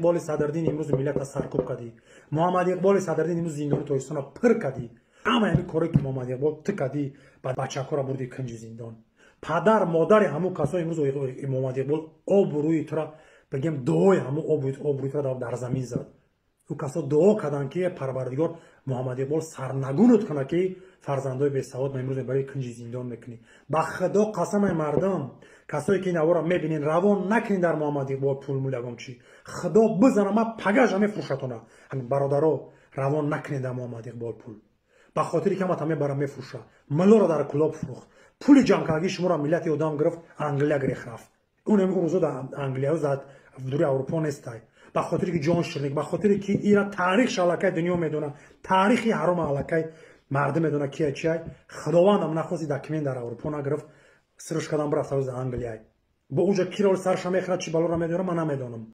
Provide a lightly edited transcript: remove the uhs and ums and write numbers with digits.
اقبال صدردین امروز ملت سرکوب کردی. محمد اقبال صدردین امروز زندان تویستان پر کردی. اما همین کاری که محمد اقبال تو کردی بعد بچه‌ها را بردی کنج زندان. پدر مادر همون کسایی امروز محمد اقبال آب روی تو را بگم دعای همون آب روی تو را در زمین زد. او کسا دعا کردن که پروردگار محمد اقبال سرنگونت کنه که فرزندای بی سواد امروز برای کنج زندان میکنی. با خدا قسم مردم کسایی که این را میبینین روان نکنین در محمد اقبال پول مولگان چی خدا بزنه ما پگاش همه فروشتونه همین برادرها روان نکنین در محمد اقبال پول به خاطری که ما همه برام میفروشه ملو را در کلاب فروخت پول جمع کردی شما را ملت آدم گرفت انگلیا گرفت رفت اون میگه روزا در انگلیا زد دوری اروپا نیستای به خاطری که جان شرنیک به خاطری که ایرا تاریخ شالکای دنیا میدونه تاریخی حرام علکای مردم میدونه کیه چیه خداوند هم نخواستی دکمن در اروپا نگرفت سرش کدام برفت از انگلیای با اوجا کی رول سرش میخرد چی بالا را میدونه من نمیدونم